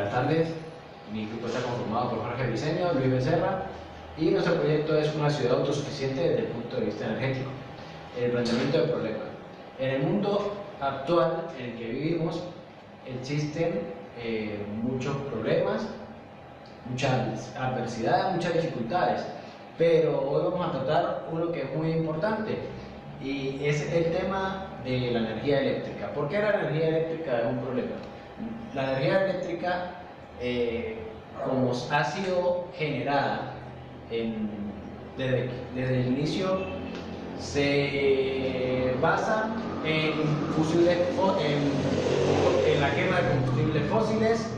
Buenas tardes, mi grupo está conformado por Jorge Briceño, Luis Becerra y nuestro proyecto es una ciudad autosuficiente desde el punto de vista energético. El planteamiento del problema. En el mundo actual en el que vivimos existen muchos problemas, muchas adversidades, muchas dificultades, pero hoy vamos a tratar uno que es muy importante y es el tema de la energía eléctrica. ¿Por qué la energía eléctrica es un problema? La energía eléctrica, como ha sido generada desde el inicio, se basa en la quema de combustibles fósiles,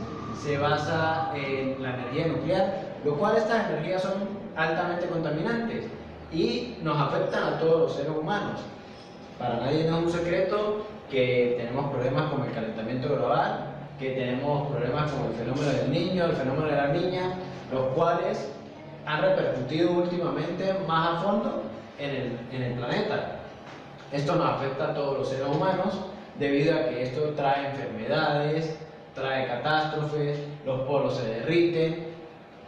se basa en la energía nuclear, lo cual estas energías son altamente contaminantes y nos afectan a todos los seres humanos. Para nadie no es un secreto que tenemos problemas como el calentamiento global, que tenemos problemas como el fenómeno del niño, el fenómeno de la niña, los cuales han repercutido últimamente más a fondo en el planeta. Esto nos afecta a todos los seres humanos debido a que esto trae enfermedades, trae catástrofes, los polos se derriten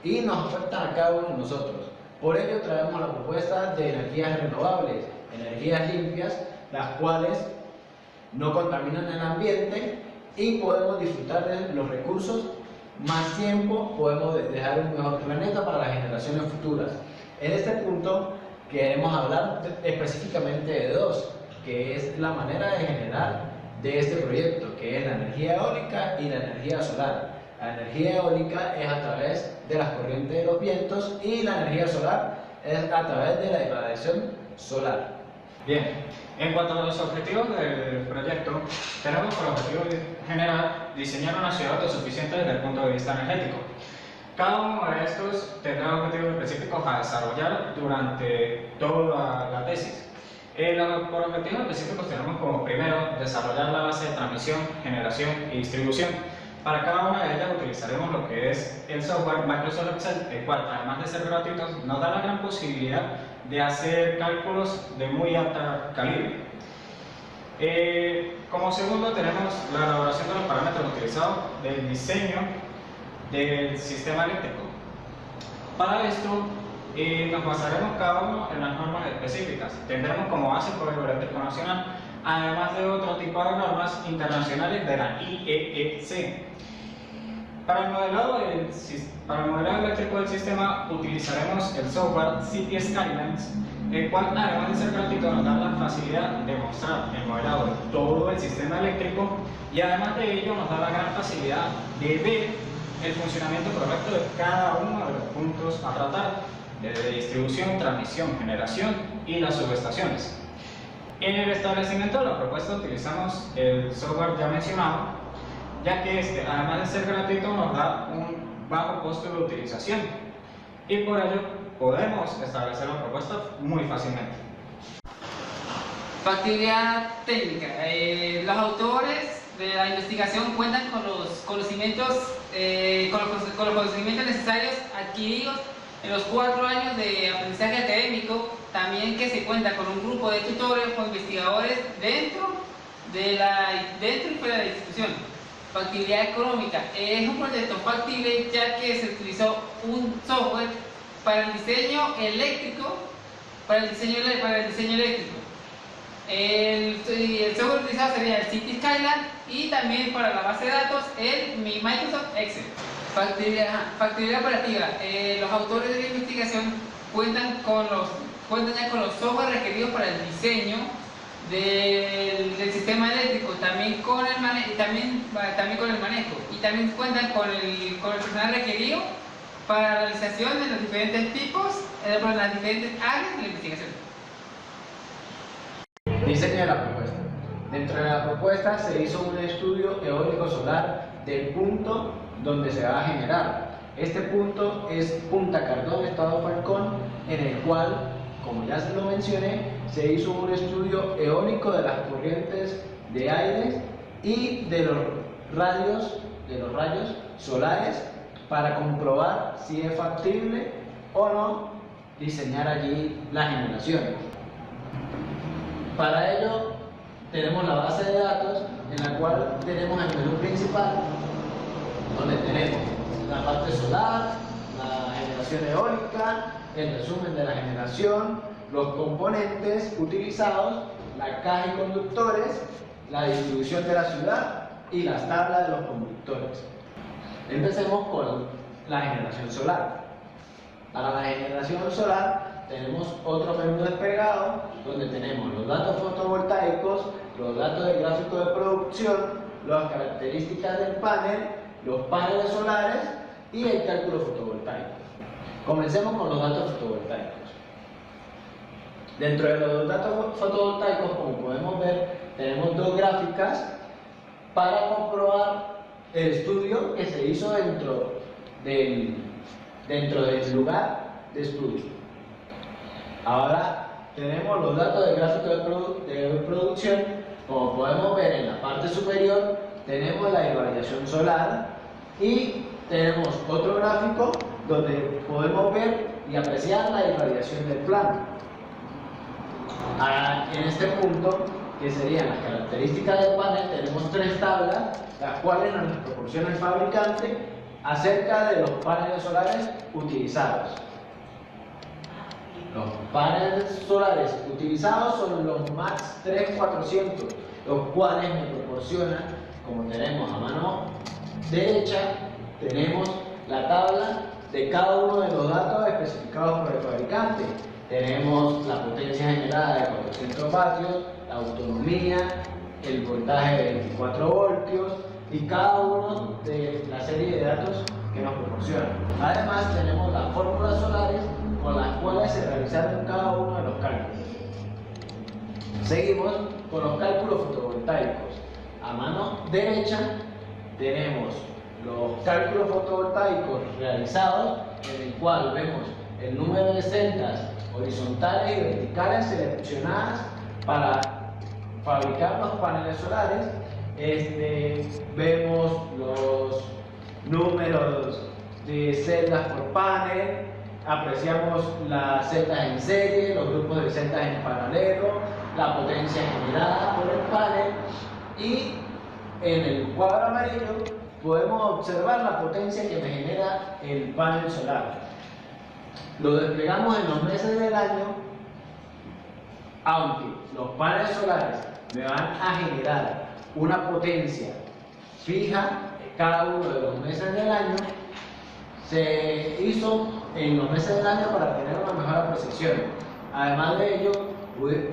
y nos afecta a cada uno de nosotros. Por ello traemos la propuesta de energías renovables, energías limpias, las cuales no contaminan el ambiente y podemos disfrutar de los recursos más tiempo, podemos dejar un mejor planeta para las generaciones futuras. En este punto queremos hablar específicamente de dos, que es la manera de generar de este proyecto, que es la energía eólica y la energía solar. La energía eólica es a través de las corrientes de los vientos y la energía solar es a través de la irradiación solar. Bien, en cuanto a los objetivos del proyecto, tenemos por objetivo general diseñar una ciudad autosuficiente desde el punto de vista energético. Cada uno de estos tendrá objetivos específicos a desarrollar durante toda la tesis. Por objetivos específicos tenemos como primero desarrollar la base de transmisión, generación y distribución. Para cada una de ellas utilizaremos lo que es el software Microsoft Excel, el cual además de ser gratuito nos da la gran posibilidad de hacer cálculos de muy alta calibre. Como segundo tenemos la elaboración de los parámetros utilizados del diseño del sistema eléctrico. Para esto nos basaremos cada uno en las normas específicas. Tendremos como base el Código Eléctrico Nacional, además de otro tipo de normas internacionales de la IEEC. Para el modelado eléctrico del sistema utilizaremos el software City Skylines, el cual además de ser gratuito nos da la facilidad de mostrar el modelado de todo el sistema eléctrico y además de ello nos da la gran facilidad de ver el funcionamiento correcto de cada uno de los puntos a tratar, desde distribución, transmisión, generación y las subestaciones. En el establecimiento de la propuesta utilizamos el software ya mencionado, ya que este, además de ser gratuito, nos da un bajo costo de utilización y por ello podemos establecer la propuesta muy fácilmente. Factibilidad técnica. Los autores de la investigación cuentan con los conocimientos necesarios adquiridos en los 4 años de aprendizaje académico, también que se cuenta con un grupo de tutores o investigadores dentro y fuera de la institución. Factibilidad económica. Es un proyecto factible ya que se utilizó un software para el diseño eléctrico, El software utilizado sería el City Skyline y también para la base de datos el Microsoft Excel. Factibilidad operativa. Los autores de la investigación cuentan ya con los software requeridos para el diseño del sistema eléctrico, también con el manejo y también cuentan con el personal requerido para la realización de los diferentes tipos, las diferentes áreas de la investigación. Diseño de la propuesta. Dentro de la propuesta se hizo un estudio eólico solar del punto donde se va a generar. Este punto es Punta Cardón, Estado Falcón, en el cual, como ya se lo mencioné, se hizo un estudio eólico de las corrientes de aire y de los rayos solares para comprobar si es factible o no diseñar allí la generación. Para ello tenemos la base de datos en la cual tenemos el menú principal donde tenemos la parte solar, la generación eólica, el resumen de la generación, los componentes utilizados, la caja y conductores, la distribución de la ciudad y las tablas de los conductores. Empecemos con la generación solar. Para la generación solar tenemos otro menú desplegado donde tenemos los datos fotovoltaicos, los datos del gráfico de producción, las características del panel, los paneles solares y el cálculo fotovoltaico. Comencemos con los datos fotovoltaicos. Dentro de los datos fotovoltaicos, como podemos ver, tenemos dos gráficas para comprobar el estudio que se hizo dentro del lugar de estudio. Ahora tenemos los datos del gráfico de producción. Como podemos ver en la parte superior, tenemos la irradiación solar y tenemos otro gráfico donde podemos ver y apreciar la irradiación del plano. En este punto, que serían las características del panel, tenemos tres tablas, las cuales nos proporciona el fabricante acerca de los paneles solares utilizados. Los paneles solares utilizados son los MAX 3400, los cuales me proporcionan, como tenemos a mano derecha, tenemos la tabla de cada uno de los datos especificados por el fabricante. Tenemos la potencia generada de 400 vatios, la autonomía, el voltaje de 24 voltios y cada uno de la serie de datos que nos proporcionan. Además tenemos las fórmulas solares con las cuales se realizaron cada uno de los cálculos. Seguimos con los cálculos fotovoltaicos. A mano derecha tenemos los cálculos fotovoltaicos realizados, en el cual vemos el número de celdas horizontales y verticales seleccionadas para fabricar los paneles solares. Vemos los números de celdas por panel, apreciamos las celdas en serie, los grupos de celdas en paralelo, la potencia generada por el panel y en el cuadro amarillo podemos observar la potencia que me genera el panel solar. Lo desplegamos en los meses del año, aunque los paneles solares me van a generar una potencia fija cada uno de los meses del año. Se hizo en los meses del año para tener una mejor apreciación. Además de ello,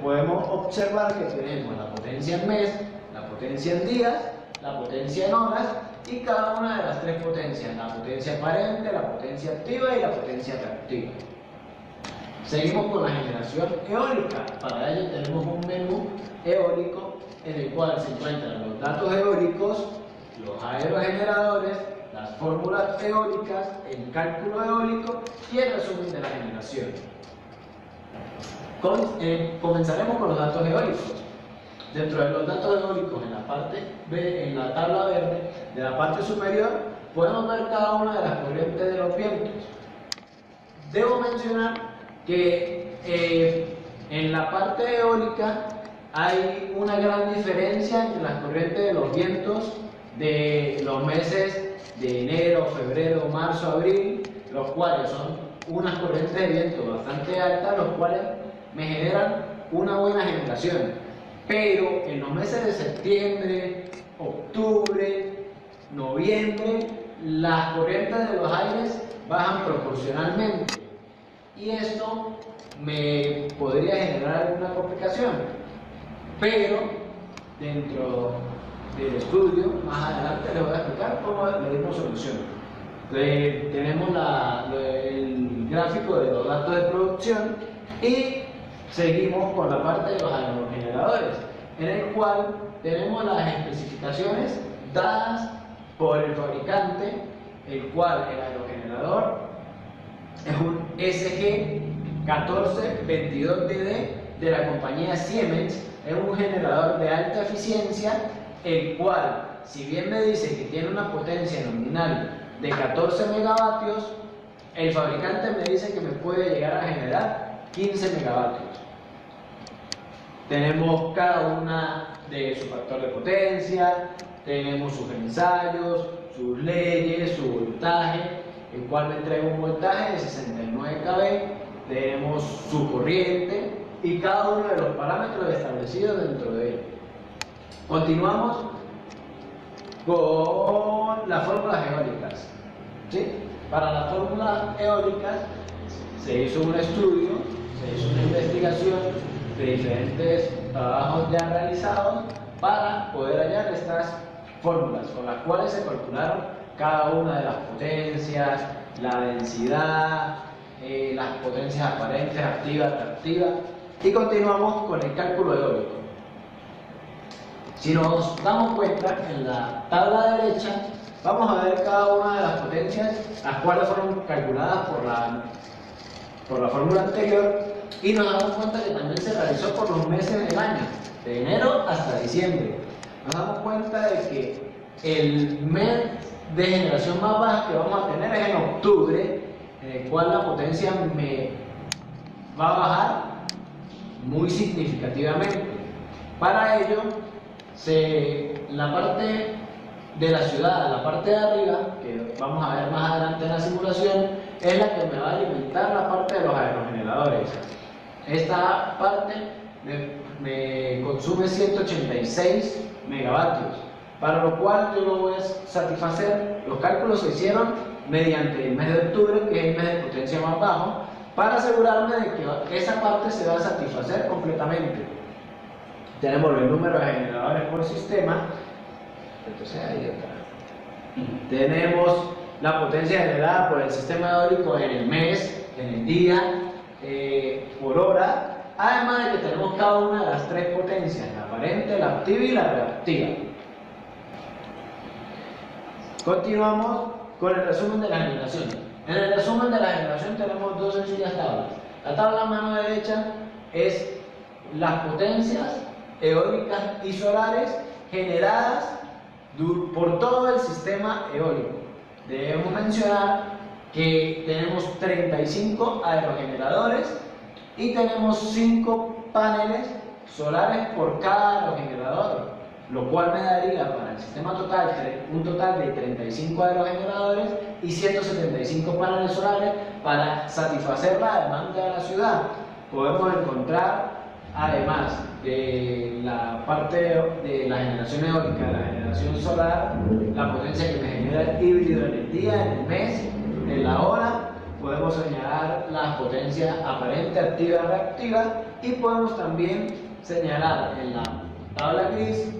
podemos observar que tenemos la potencia en mes, la potencia en días, la potencia en horas y cada una de las tres potencias, la potencia aparente, la potencia activa y la potencia reactiva. Seguimos con la generación eólica. Para ello tenemos un menú eólico en el cual se encuentran los datos eólicos, los aerogeneradores, las fórmulas eólicas, el cálculo eólico y el resumen de la generación. Comenzaremos con los datos eólicos. Dentro de los datos eólicos, en la parte en la tabla verde de la parte superior, podemos ver cada una de las corrientes de los vientos. Debo mencionar que en la parte eólica hay una gran diferencia entre las corrientes de los vientos de los meses de enero, febrero, marzo, abril, los cuales son unas corrientes de viento bastante altas, los cuales me generan una buena generación. Pero en los meses de septiembre, octubre, noviembre, las corrientes de los aires bajan proporcionalmente y esto me podría generar alguna complicación. Pero dentro del estudio, más adelante les voy a explicar cómo le dimos solución. Tenemos el gráfico de los datos de producción y seguimos con la parte de los aerogeneradores, en el cual tenemos las especificaciones dadas por el fabricante, el cual el aerogenerador es un SG1422DD de la compañía Siemens. Es un generador de alta eficiencia, el cual, si bien me dice que tiene una potencia nominal de 14 megavatios, el fabricante me dice que me puede llegar a generar 15 megavatios. Tenemos cada una de su factor de potencia, tenemos sus ensayos, sus leyes, su voltaje, el cual me entrega un voltaje de 69 kV, tenemos su corriente y cada uno de los parámetros establecidos dentro de él. Continuamos con las fórmulas eólicas. ¿Sí? Para las fórmulas eólicas se hizo un estudio, se hizo una investigación de diferentes trabajos ya realizados para poder hallar estas fórmulas con las cuales se calcularon cada una de las potencias, la densidad, las potencias aparentes, activas, reactivas, y continuamos con el cálculo eólico. Si nos damos cuenta, en la tabla derecha vamos a ver cada una de las potencias, las cuales fueron calculadas por la fórmula anterior, y nos damos cuenta que también se realizó por los meses del año, de enero hasta diciembre. Nos damos cuenta de que el mes de generación más baja que vamos a tener es en octubre, en el cual la potencia me va a bajar muy significativamente. Para ello, la parte de la ciudad, la parte de arriba, que vamos a ver más adelante en la simulación, es la que me va a alimentar la parte de los aerogeneradores. Esta parte me consume 186 megavatios, para lo cual yo lo voy a satisfacer. Los cálculos se hicieron mediante el mes de octubre, que es el mes de potencia más bajo, para asegurarme de que esa parte se va a satisfacer completamente. Tenemos el número de generadores por sistema. Entonces ahí está. Tenemos la potencia generada por el sistema eólico en el mes, en el día, por hora, además de que tenemos cada una de las tres potencias, la aparente, la activa y la reactiva. Continuamos con el resumen de la generación. En el resumen de la generación tenemos dos sencillas tablas. La tabla a mano derecha es las potencias eólicas y solares generadas por todo el sistema eólico. Debemos mencionar que tenemos 35 aerogeneradores y tenemos 5 paneles solares por cada aerogenerador, lo cual me daría para el sistema total un total de 35 aerogeneradores y 175 paneles solares para satisfacer la demanda de la ciudad. Podemos encontrar, además de la parte de la generación eólica, de la generación solar, la potencia que me genera el híbrido en el día, en el mes, en la hora. Podemos señalar las potencias aparente, activa, reactiva, y podemos también señalar en la tabla gris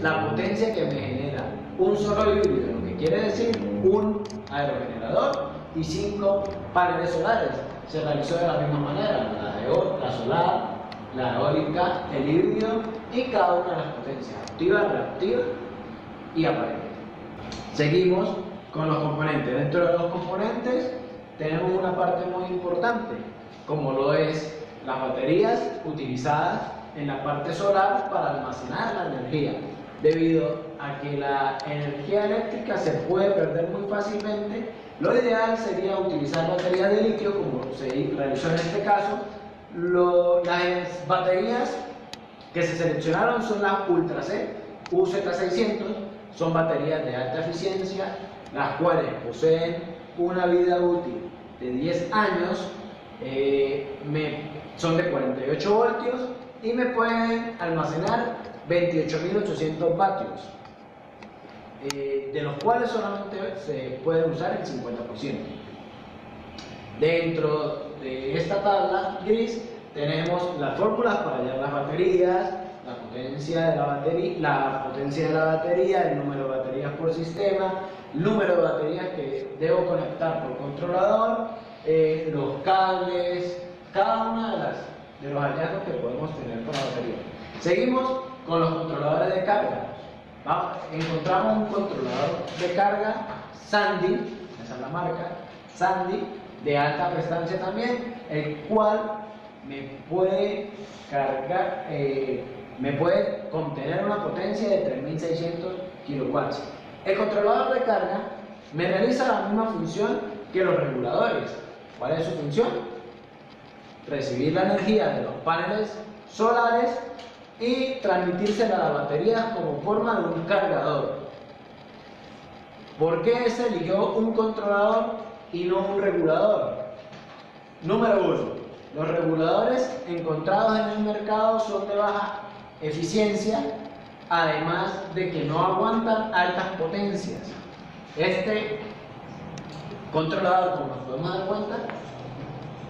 la potencia que me genera un solo híbrido, lo que quiere decir un aerogenerador y 5 paneles solares. Se realizó de la misma manera, la solar, la eólica, el híbrido y cada una de las potencias, activa, reactiva y aparente. Seguimos con los componentes. Dentro de los componentes tenemos una parte muy importante, como lo es las baterías utilizadas en la parte solar para almacenar la energía, debido a que la energía eléctrica se puede perder muy fácilmente. Lo ideal sería utilizar baterías de litio, como se realizó en este caso. Las baterías que se seleccionaron son las Ultra C UZ600, son baterías de alta eficiencia, las cuales poseen una vida útil de 10 años, son de 48 voltios y me pueden almacenar 28.800 vatios, de los cuales solamente se puede usar el 50%. Dentro de esta tabla gris tenemos las fórmulas para hallar las baterías, la potencia de la batería, el número de baterías por sistema, el número de baterías que debo conectar por controlador, los cables, cada una de los hallazgos que podemos tener con la batería. Seguimos con los controladores de carga. Encontramos un controlador de carga Sandy, esa es la marca, Sandy, de alta prestancia también, el cual me puede cargar, me puede contener una potencia de 3600 kilowatts. El controlador de carga me realiza la misma función que los reguladores. ¿Cuál es su función? Recibir la energía de los paneles solares y transmitírsela a la batería como forma de un cargador. ¿Por qué se eligió un controlador y no un regulador? Número 1. Los reguladores encontrados en el mercado son de baja eficiencia, además de que no aguantan altas potencias. Este controlador, como nos podemos dar cuenta,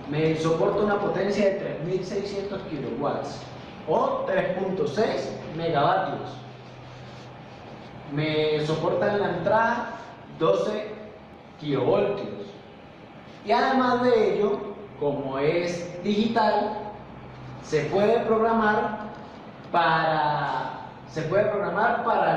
me soporta una potencia de 3600 kilowatts o 3.6 megavatios. Me soporta en la entrada 12 kilovoltios. Y además de ello, como es digital, se puede programar para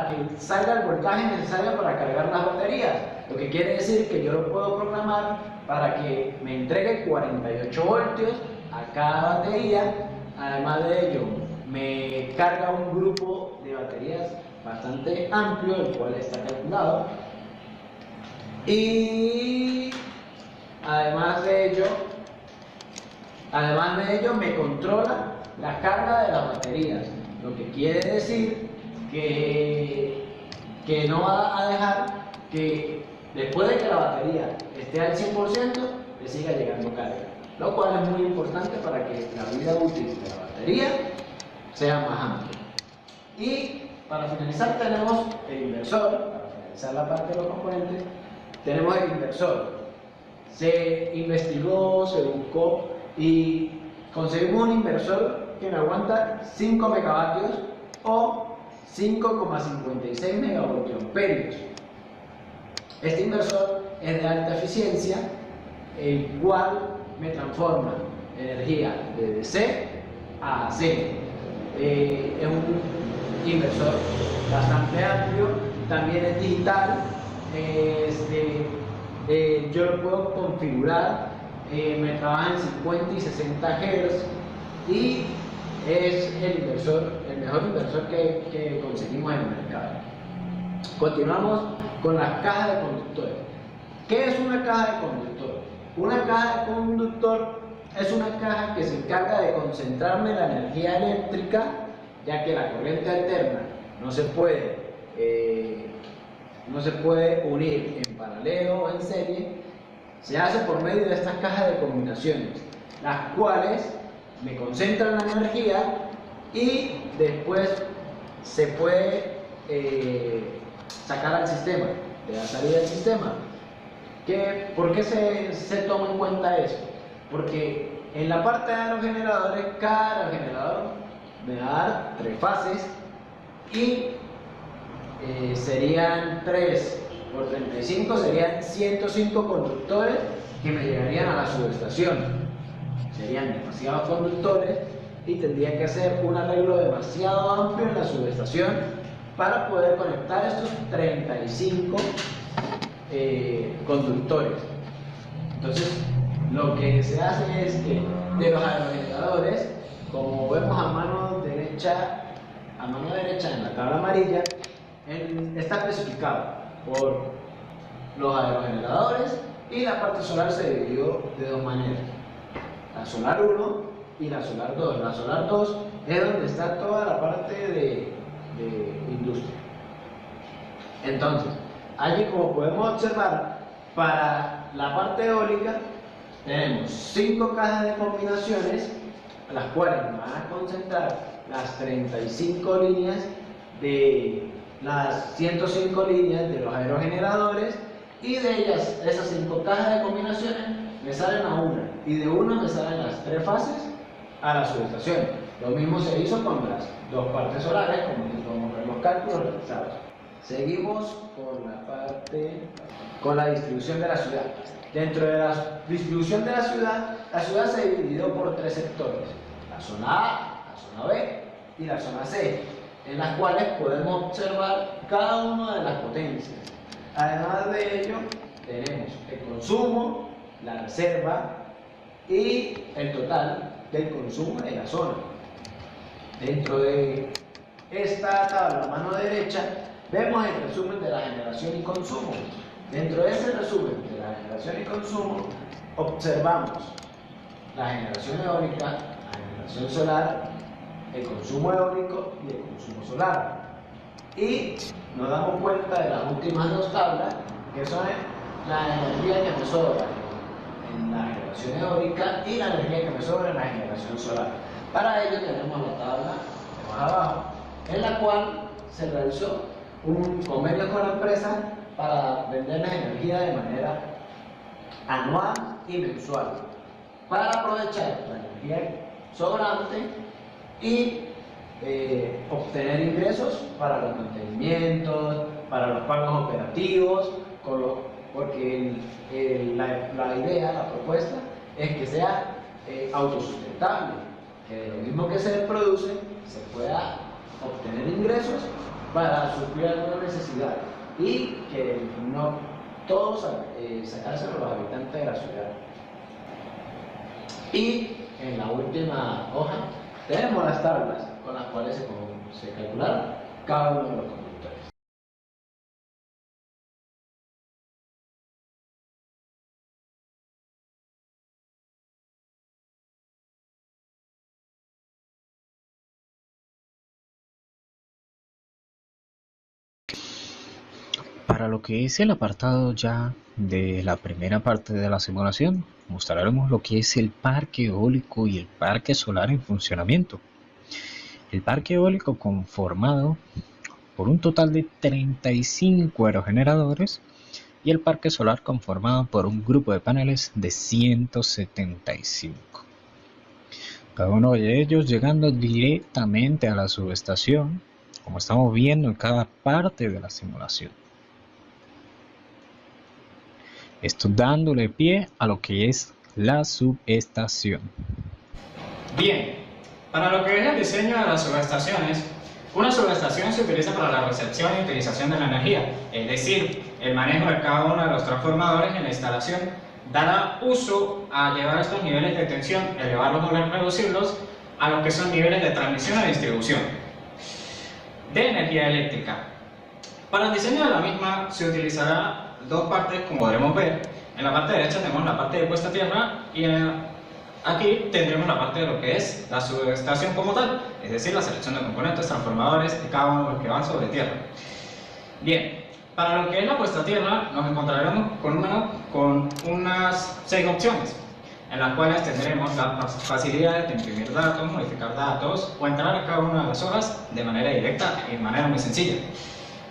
que salga el voltaje necesario para cargar las baterías. Lo que quiere decir que yo lo puedo programar para que me entregue 48 voltios a cada batería. Además de ello, me carga un grupo de baterías bastante amplio, el cual está calculado. Y además de ello me controla la carga de las baterías, lo que quiere decir que no va a dejar que después de que la batería esté al 100% le siga llegando carga, lo cual es muy importante para que la vida útil de la batería sea más amplia. Y para finalizar tenemos el inversor. Para finalizar la parte de los componentes tenemos el inversor. Se investigó, se buscó y conseguimos un inversor que me aguanta 5 megavatios o 5,56 megavoltios amperios. Este inversor es de alta eficiencia, el cual me transforma energía de DC a AC. Es un inversor bastante amplio, también es digital. Yo lo puedo configurar, me trabaja en 50 y 60 Hz y es el mejor inversor que conseguimos en el mercado. Continuamos con las cajas de conductores. ¿Qué es una caja de conductor? Una caja de conductor es una caja que se encarga de concentrarme la energía eléctrica, ya que la corriente alterna no se puede unir en paralelo o en serie. Se hace por medio de estas cajas de combinaciones, las cuales me concentran la energía y después se puede sacar al sistema, de la salida del sistema. ¿Por qué se toma en cuenta eso? Porque en la parte de aerogeneradores, cada aerogenerador me va a dar 3 fases y serían 3 por 35, serían 105 conductores que me llegarían a la subestación. Serían demasiados conductores y tendría que hacer un arreglo demasiado amplio en la subestación para poder conectar estos 35 conductores. Entonces, lo que se hace es que de los aerogeneradores, como vemos a mano derecha en la tabla amarilla, está especificado por los aerogeneradores, y la parte solar se dividió de 2 maneras: la solar 1 y la solar 2. La solar 2 es donde está toda la parte de industria. Entonces, allí, como podemos observar, para la parte eólica tenemos 5 cajas de combinaciones, las cuales van a concentrar las 35 líneas de las 105 líneas de los aerogeneradores, y de ellas, esas 5 cajas de combinaciones me salen a una, y de una me salen las 3 fases a la subestación. Lo mismo se hizo con las 2 partes solares, como podemos ver los cálculos realizados. Seguimos con la distribución de la ciudad. Dentro de la distribución de la ciudad se dividió por 3 sectores: la zona A, la zona B y la zona C, en las cuales podemos observar cada una de las potencias. Además de ello, tenemos el consumo, la reserva y el total del consumo de la zona. Dentro de esta tabla a mano derecha vemos el resumen de la generación y consumo. Dentro de ese resumen de la generación y consumo observamos la generación eólica, la generación solar, el consumo eólico y el consumo solar. Y nos damos cuenta de las últimas 2 tablas, que son la energía que me sobra en la generación eólica y la energía que me sobra en la generación solar. Para ello tenemos la tabla de más abajo, en la cual se realizó un convenio con la empresa para vender la energía de manera anual y mensual, para aprovechar la energía sobrante y obtener ingresos para los mantenimientos, para los pagos operativos, porque la idea, la propuesta es que sea autosustentable, que de lo mismo que se produce se pueda obtener ingresos para suplir alguna necesidad y que no todos sacárselo los habitantes de la ciudad. Y en la última hoja tenemos las tablas con las cuales se calcularon cada uno de los conductores. Para lo que es el apartado ya de la primera parte de la simulación, mostraremos lo que es el parque eólico y el parque solar en funcionamiento. El parque eólico conformado por un total de 35 aerogeneradores y el parque solar conformado por un grupo de paneles de 175. Cada uno de ellos llegando directamente a la subestación, como estamos viendo en cada parte de la simulación. Esto dándole pie a lo que es la subestación. Bien, para lo que es el diseño de las subestaciones, una subestación se utiliza para la recepción y utilización de la energía, es decir, el manejo de cada uno de los transformadores en la instalación dará uso a llevar estos niveles de tensión, elevarlos o reducirlos a lo que son niveles de transmisión y distribución de energía eléctrica. Para el diseño de la misma se utilizará dos partes, como podremos ver. En la parte derecha tenemos la parte de puesta a tierra y aquí tendremos la parte de lo que es la subestación como tal, es decir, la selección de componentes, transformadores y cada uno de los que van sobre tierra. Bien, para lo que es la puesta a tierra nos encontraremos con unas 6 opciones, en las cuales tendremos las facilidades de imprimir datos, modificar datos o entrar a cada una de las hojas de manera directa y de manera muy sencilla.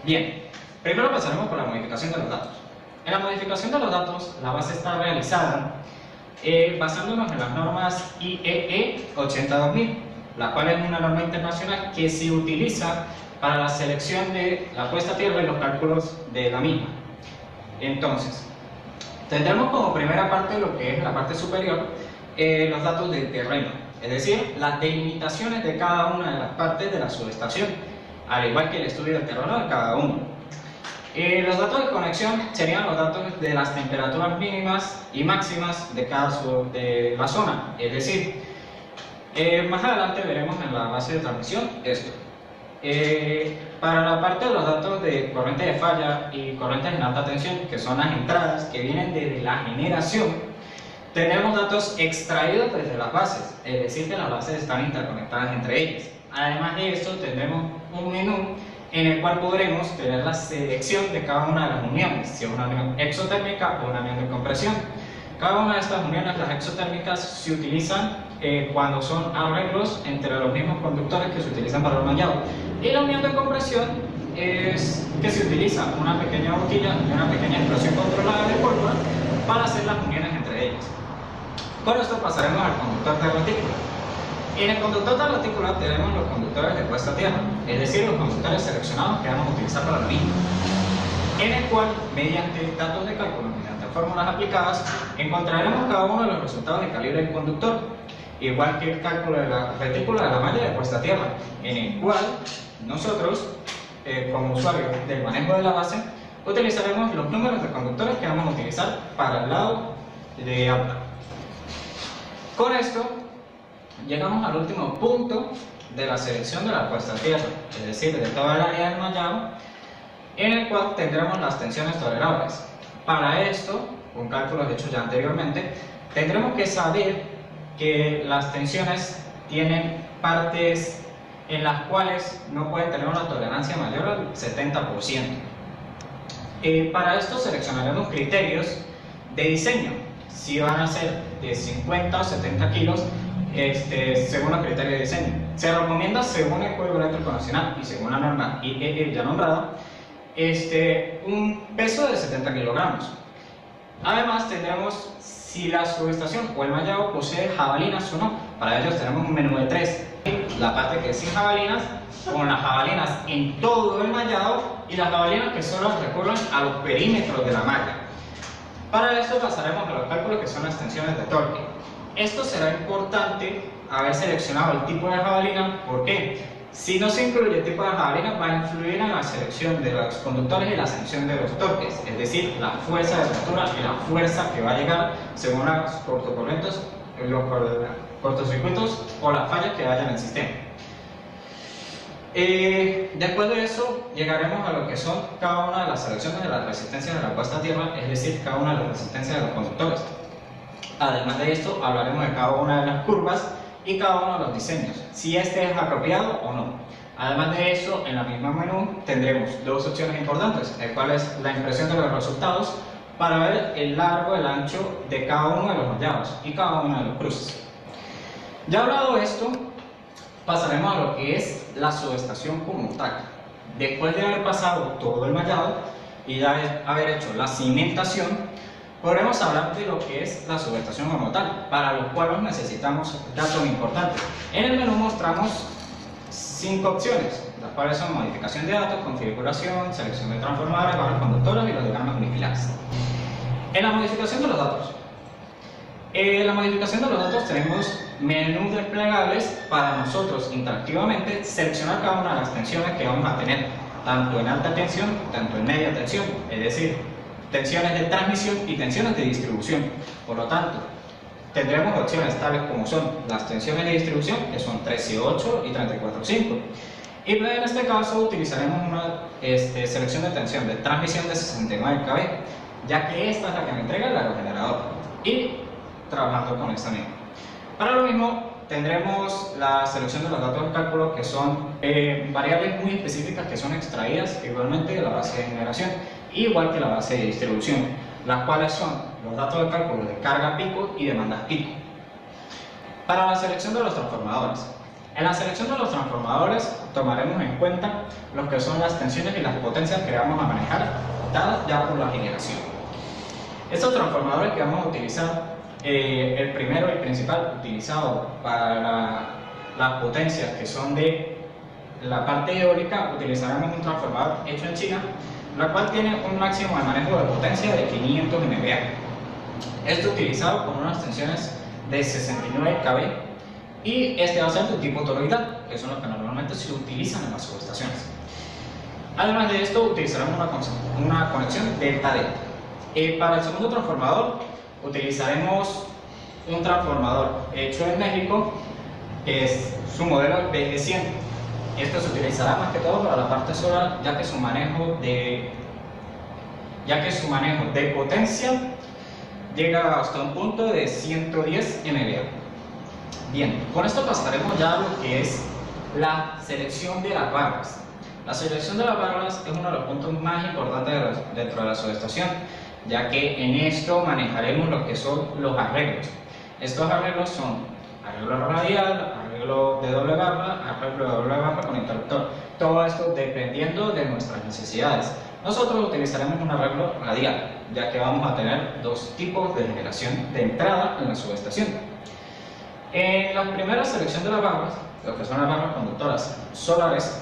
Bien, primero pasaremos por la modificación de los datos. En la modificación de los datos, la base está realizada basándonos en las normas IEE 82000, la cual es una norma internacional que se utiliza para la selección de la puesta a tierra y los cálculos de la misma. Entonces, tendremos como primera parte lo que es la parte superior, los datos del terreno, es decir, las delimitaciones de cada una de las partes de la subestación, al igual que el estudio del terreno de cada uno. Los datos de conexión serían los datos de las temperaturas mínimas y máximas de de la zona, es decir, más adelante veremos en la base de transmisión esto. Para la parte de los datos de corriente de falla y corrientes en alta tensión, que son las entradas que vienen desde la generación, tenemos datos extraídos desde las bases, es decir, que las bases están interconectadas entre ellas. Además de esto, tendremos un menú en el cual podremos tener la selección de cada una de las uniones, si es una unión exotérmica o una unión de compresión. Cada una de estas uniones, las exotérmicas, se utilizan cuando son arreglos entre los mismos conductores que se utilizan para el mallado. Y la unión de compresión es que se utiliza una pequeña boquilla y una pequeña explosión controlada de pólvora para hacer las uniones entre ellas. Con esto pasaremos al conductor de retícula. En el conductor de retícula tenemos los conductores de puesta a tierra, es decir, los conductores seleccionados que vamos a utilizar para la misma, en el cual, mediante datos de cálculo, mediante fórmulas aplicadas, encontraremos cada uno de los resultados de calibre del conductor, igual que el cálculo de la retícula de la malla de puesta a tierra, en el cual nosotros, como usuarios del manejo de la base, utilizaremos los números de conductores que vamos a utilizar para el lado de alta. Con esto, llegamos al último punto de la selección de la puesta a tierra, es decir, de toda el área del mallado, en el cual tendremos las tensiones tolerables. Para esto, con cálculos hechos ya anteriormente, tendremos que saber que las tensiones tienen partes en las cuales no pueden tener una tolerancia mayor al 70%. Para esto seleccionaremos criterios de diseño, si van a ser de 50 o 70 kilos, según los criterios de diseño. Se recomienda, según el Código Eléctrico Nacional y según la norma IEE ya nombrada, un peso de 70 kilogramos. Además tendremos si la subestación o el mallado posee jabalinas o no. Para ello tenemos un menú de 3. La parte que es sin jabalinas, con las jabalinas en todo el mallado y las jabalinas que solo recurren a los perímetros de la malla. Para esto pasaremos a los cálculos que son las tensiones de torque. Esto será importante haber seleccionado el tipo de jabalina. ¿Por qué? Si no se incluye el tipo de jabalina, va a influir en la selección de los conductores y la selección de los torques, es decir, la fuerza de ruptura y la fuerza que va a llegar según los cortocorrientes, los cortocircuitos o las fallas que haya en el sistema. Después de eso, llegaremos a lo que son cada una de las selecciones de las resistencias de la puesta a tierra, es decir, cada una de las resistencias de los conductores. Además de esto, hablaremos de cada una de las curvas y cada uno de los diseños, si este es apropiado o no. Además de eso, en la misma menú tendremos dos opciones importantes, el cual es la impresión de los resultados para ver el largo, el ancho de cada uno de los mallados y cada uno de los cruces. Ya hablado esto, pasaremos a lo que es la subestación como tal. Después de haber pasado todo el mallado y de haber hecho la cimentación, podremos hablar de lo que es la subestación como tal, para lo cual necesitamos datos importantes. En el menú mostramos 5 opciones, las cuales son modificación de datos, configuración, selección de transformadores, barras conductoras y los diagramas unifilares. En la modificación de los datos, tenemos menús desplegables para nosotros interactivamente seleccionar cada una de las tensiones que vamos a tener, tanto en alta tensión, tanto en media tensión, es decir, tensiones de transmisión y tensiones de distribución. Por lo tanto, tendremos opciones tales como son las tensiones de distribución, que son 13.8 y 34.5. Y en este caso utilizaremos una selección de tensión de transmisión de 69 kV, ya que esta es la que me entrega el aerogenerador. Y trabajando con esta misma. Para lo mismo, tendremos la selección de los datos de cálculo, que son variables muy específicas que son extraídas igualmente de la base de generación, igual que la base de distribución, las cuales son los datos de cálculo de carga pico y demandas pico. Para la selección de los transformadores, en la selección de los transformadores tomaremos en cuenta lo que son las tensiones y las potencias que vamos a manejar dadas ya por la generación. Estos transformadores que vamos a utilizar, el primero y principal utilizado para las potencias que son de la parte eólica, utilizaremos un transformador hecho en China, la cual tiene un máximo de manejo de potencia de 500 MVA. Esto utilizado con unas tensiones de 69 kV y va a ser de tipo toroidal, que son los que normalmente se utilizan en las subestaciones. Además de esto, utilizaremos una conexión delta-delta. Para el segundo transformador, utilizaremos un transformador hecho en México, que es su modelo BG100. Esto se utilizará más que todo para la parte solar, ya que su manejo de potencia llega hasta un punto de 110 MVA. Bien, con esto pasaremos ya a lo que es la selección de las barras. La selección de las barras es uno de los puntos más importantes dentro de la subestación, ya que en esto manejaremos lo que son los arreglos. Estos arreglos son arreglo radial, arreglo de doble barra con interruptor. Todo esto dependiendo de nuestras necesidades. Nosotros utilizaremos un arreglo radial, ya que vamos a tener dos tipos de generación de entrada en la subestación. En la primera selección de las barras, lo que son las barras conductoras solares,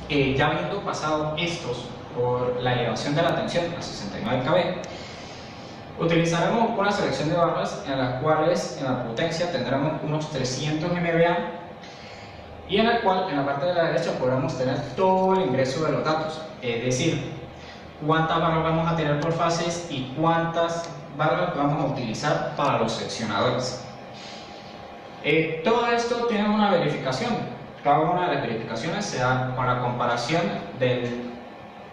ya habiendo pasado estos por la elevación de la tensión a 69 kV, utilizaremos una selección de barras en las cuales en la potencia tendremos unos 300 MVA y en la cual en la parte de la derecha podremos tener todo el ingreso de los datos, es decir, cuántas barras vamos a tener por fases y cuántas barras vamos a utilizar para los seccionadores. Todo esto tiene una verificación. Cada una de las verificaciones se da con la comparación del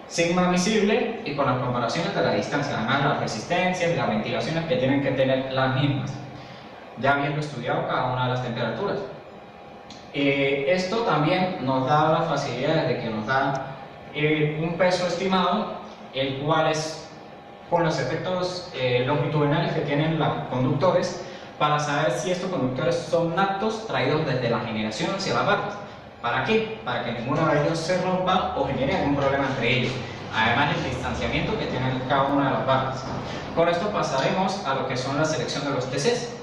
sigma visible y con las comparaciones de la distancia, además las resistencias y las ventilaciones que tienen que tener las mismas, ya habiendo estudiado cada una de las temperaturas. Esto también nos da la facilidad de que nos da un peso estimado el cual es con los efectos longitudinales que tienen los conductores para saber si estos conductores son aptos traídos desde la generación hacia la barra. ¿Para qué? Para que ninguno de ellos se rompa o genere algún problema entre ellos, además del distanciamiento que tienen cada una de las barras. Con esto pasaremos a lo que son la selección de los TCs.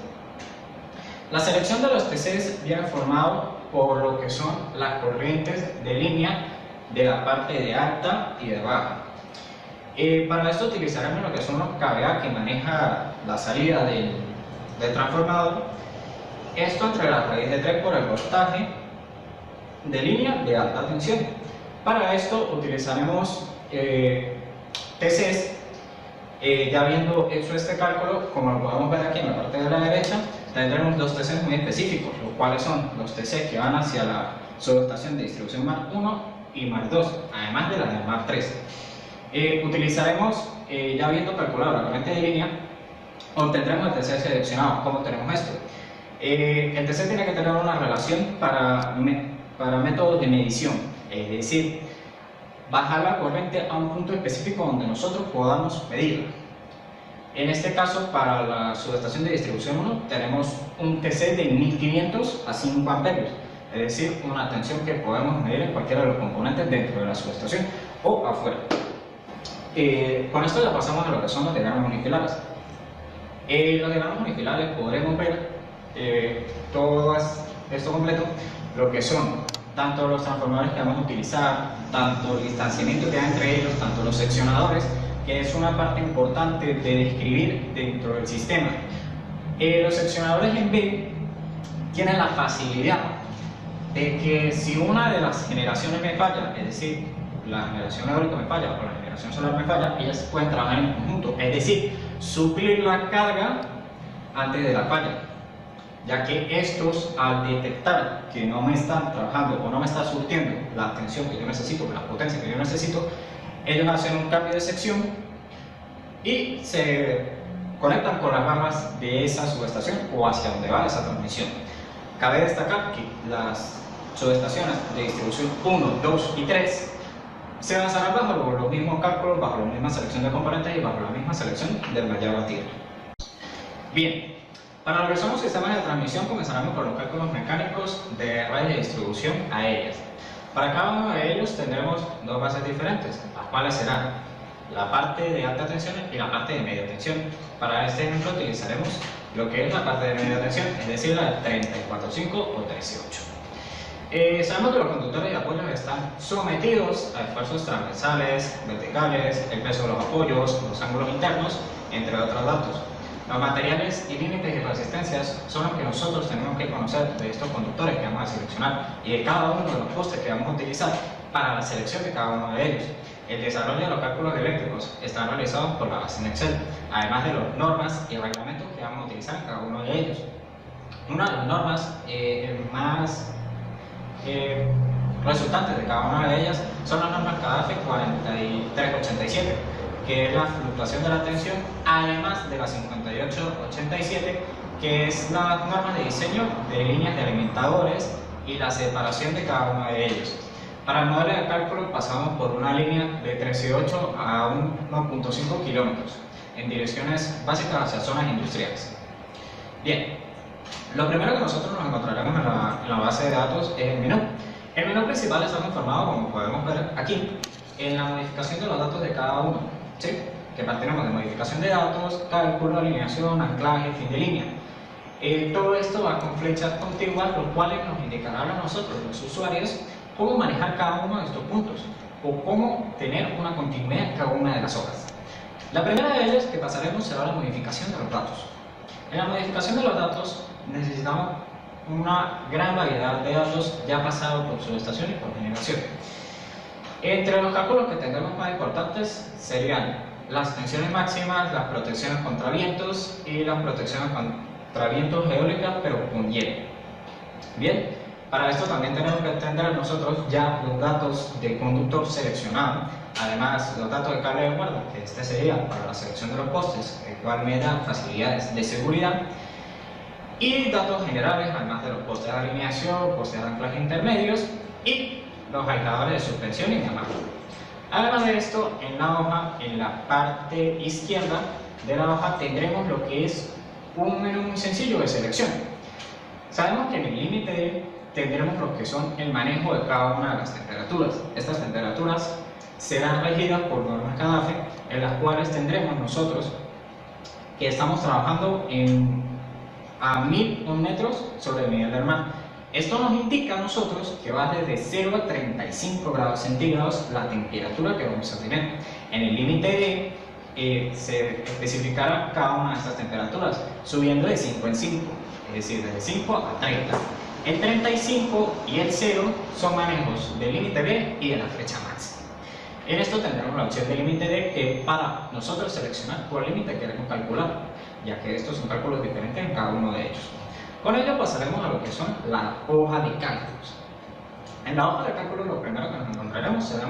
La selección de los TCs viene formado por lo que son las corrientes de línea de la parte de alta y de baja. Para esto utilizaremos lo que son los KVA que maneja la salida del transformador. Esto entre la raíz de 3 por el voltaje de línea de alta tensión. Para esto utilizaremos TCs. Ya habiendo hecho este cálculo, como lo podemos ver aquí en la parte de la derecha, tendremos dos TCs muy específicos, los cuales son los TCs que van hacia la subestación de distribución MAR 1 y MAR 2, además de la de MAR 3. Utilizaremos, ya habiendo calculado la corriente de línea, obtendremos el TC seleccionado. ¿Cómo tenemos esto? El TC tiene que tener una relación para métodos de medición, es decir, bajar la corriente a un punto específico donde nosotros podamos medirla. En este caso, para la subestación de distribución 1, tenemos un TC de 1500 a 5 amperios, es decir, una tensión que podemos medir en cualquiera de los componentes dentro de la subestación o afuera. Con esto ya pasamos a lo que son los diagramas unifilares. Los diagramas unifilares podremos ver todo esto completo, lo que son tanto los transformadores que vamos a utilizar, tanto el distanciamiento que hay entre ellos, tanto los seccionadores, que es una parte importante de describir dentro del sistema. Los seccionadores en B tienen la facilidad de que si una de las generaciones me falla, es decir, la generación eólica me falla o la generación solar me falla, ellas pueden trabajar en conjunto, es decir, suplir la carga antes de la falla, ya que estos, al detectar que no me están trabajando o no me está surtiendo la tensión que yo necesito, la potencia que yo necesito, ellos hacen un cambio de sección y se conectan con las barras de esa subestación o hacia donde va esa transmisión. Cabe destacar que las subestaciones de distribución 1, 2 y 3 se basarán bajo los mismos cálculos, bajo la misma selección de componentes y bajo la misma selección del mallado a tierra. Bien, para lo que son los sistemas de transmisión comenzaremos con los cálculos mecánicos de redes de distribución aéreas. Para cada uno de ellos tendremos dos bases diferentes, las cuales serán la parte de alta tensión y la parte de media tensión. Para este ejemplo utilizaremos lo que es la parte de media tensión, es decir, la de 34.5 o 13.8. Sabemos que los conductores de apoyo están sometidos a esfuerzos transversales, verticales, el peso de los apoyos, los ángulos internos, entre otros datos. Los materiales y límites y resistencias son los que nosotros tenemos que conocer de estos conductores que vamos a seleccionar y de cada uno de los postes que vamos a utilizar para la selección de cada uno de ellos. El desarrollo de los cálculos eléctricos está realizado por la base en Excel, además de las normas y reglamentos que vamos a utilizar en cada uno de ellos. Una de las normas más resultantes de cada una de ellas son las normas CADAFE 4387, que es la fluctuación de la tensión, además de la 5887, que es la norma de diseño de líneas de alimentadores y la separación de cada uno de ellos. Para el modelo de cálculo pasamos por una línea de 13.8 a 1.5 kilómetros en direcciones básicas hacia zonas industriales. Bien, lo primero que nosotros nos encontraremos en la base de datos es el menú. El menú principal está conformado, como podemos ver aquí, en la modificación de los datos de cada uno, ¿sí? Que partiremos de modificación de datos, cálculo, alineación, anclaje, fin de línea. Todo esto va con flechas contiguas, los cuales nos indicarán a nosotros, los usuarios, cómo manejar cada uno de estos puntos o cómo tener una continuidad en cada una de las hojas. La primera de ellas que pasaremos será la modificación de los datos. En la modificación de los datos necesitamos una gran variedad de datos ya pasados por subestación y por generación. Entre los cálculos que tendremos más importantes serían las tensiones máximas, las protecciones contra vientos y las protecciones contra vientos eólicas pero con hielo. Bien, para esto también tenemos que entender nosotros ya los datos del conductor seleccionado, además los datos de cable de guarda, que este sería para la selección de los postes, el cual me da facilidades de seguridad, y datos generales, además de los postes de alineación, postes de anclaje intermedios y los aisladores de suspensión y de amarre. Además de esto, en la hoja, en la parte izquierda de la hoja, tendremos lo que es un menú muy sencillo de selección. Sabemos que en el límite D tendremos lo que son el manejo de cada una de las temperaturas. Estas temperaturas serán regidas por normas CADAFE, en las cuales tendremos nosotros que estamos trabajando a 1000 metros sobre el nivel del mar. Esto nos indica a nosotros que va desde 0 a 35 grados centígrados la temperatura que vamos a tener. En el límite D se especificará cada una de estas temperaturas, subiendo de 5 en 5, es decir, desde 5 a 30. El 35 y el 0 son manejos del límite B y de la flecha máxima. En esto tendremos la opción del límite D, que para nosotros seleccionar cuál límite queremos calcular, ya que estos son cálculos diferentes en cada uno de ellos. Con ello pasaremos a lo que son la hoja de cálculos. En la hoja de cálculos lo primero que nos encontraremos será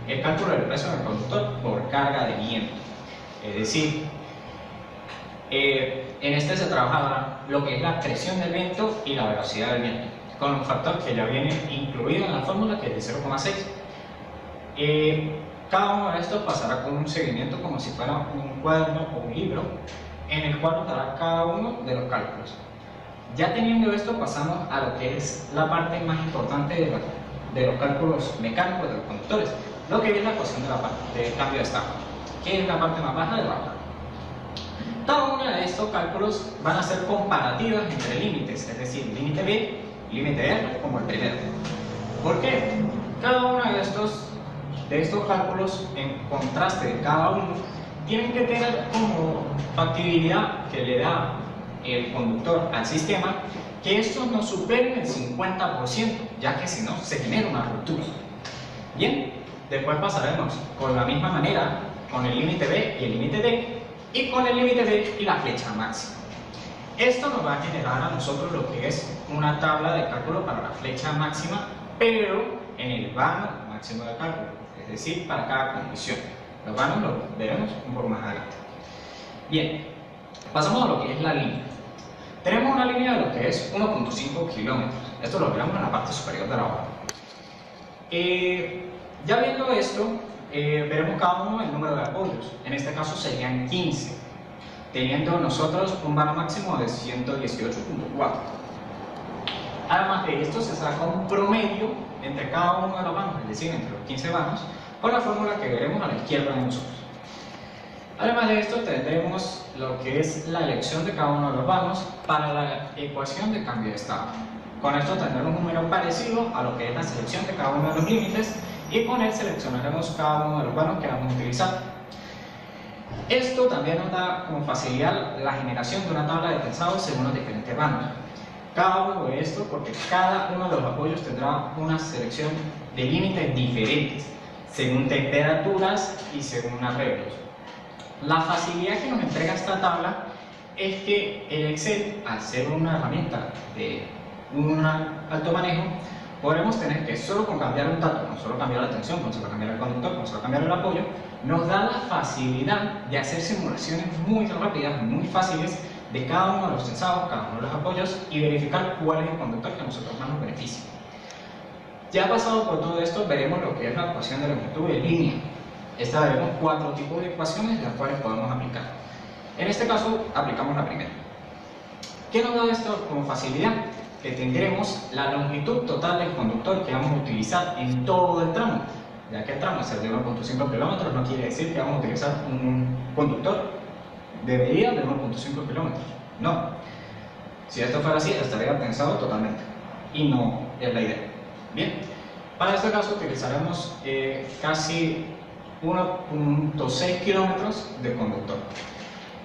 el cálculo del peso del conductor por carga de viento. Es decir, en este se trabajará lo que es la presión del viento y la velocidad del viento, con un factor que ya viene incluido en la fórmula, que es de 0,6. Cada uno de estos pasará con un seguimiento como si fuera un cuaderno o un libro, en el cual nos dará cada uno de los cálculos. Ya teniendo esto, pasamos a lo que es la parte más importante de los cálculos mecánicos de los conductores, lo que es la ecuación del cambio de estado, que es la parte más baja de la hoja. Cada uno de estos cálculos van a ser comparativas entre límites, es decir, límite B, límite R, como el primero. ¿Por qué? Cada uno de estos cálculos, en contraste de cada uno, tienen que tener como factibilidad que le da el conductor al sistema que estos no superen el 50%, ya que si no se genera una ruptura. Bien, después pasaremos con la misma manera con el límite B y el límite D, y con el límite D y la flecha máxima. Esto nos va a generar a nosotros lo que es una tabla de cálculo para la flecha máxima, pero en el vano máximo de cálculo, es decir, para cada condición. Los vanos los veremos un poco más adelante. Bien, pasamos a lo que es la línea. Tenemos una línea de lo que es 1.5 kilómetros. Esto lo veremos en la parte superior de la hoja. Ya viendo esto, veremos cada uno el número de apoyos. En este caso serían 15, teniendo nosotros un vano máximo de 118.4. Además de esto, se saca un promedio entre cada uno de los vanos, es decir, entre los 15 vanos, con la fórmula que veremos a la izquierda de nosotros. Además de esto, tendremos lo que es la elección de cada uno de los vanos para la ecuación de cambio de estado. Con esto tendremos un número parecido a lo que es la selección de cada uno de los límites, y con él seleccionaremos cada uno de los vanos que vamos a utilizar. Esto también nos da como facilidad la generación de una tabla de tensado según los diferentes vanos. Cada uno de estos, porque cada uno de los apoyos tendrá una selección de límites diferentes, según temperaturas y según arreglos. La facilidad que nos entrega esta tabla es que el Excel, al ser una herramienta de un alto manejo, podremos tener que solo con cambiar un dato, con solo cambiar la tensión, con solo cambiar el conductor, con solo cambiar el apoyo, nos da la facilidad de hacer simulaciones muy rápidas, muy fáciles de cada uno de los tensados, cada uno de los apoyos, y verificar cuál es el conductor que a nosotros más nos beneficia. Ya pasado por todo esto, veremos lo que es la ecuación de longitud de línea. Esta veremos 4 tipos de ecuaciones las cuales podemos aplicar. En este caso, aplicamos la primera. ¿Qué nos da esto como facilidad? Que tendremos la longitud total del conductor que vamos a utilizar en todo el tramo. Ya que el tramo es el de 1.5 kilómetros, no quiere decir que vamos a utilizar un conductor de medida de 1.5 kilómetros. No. Si esto fuera así, estaría pensado totalmente. Y no es la idea. Bien. Para este caso utilizaremos casi 1.6 kilómetros de conductor.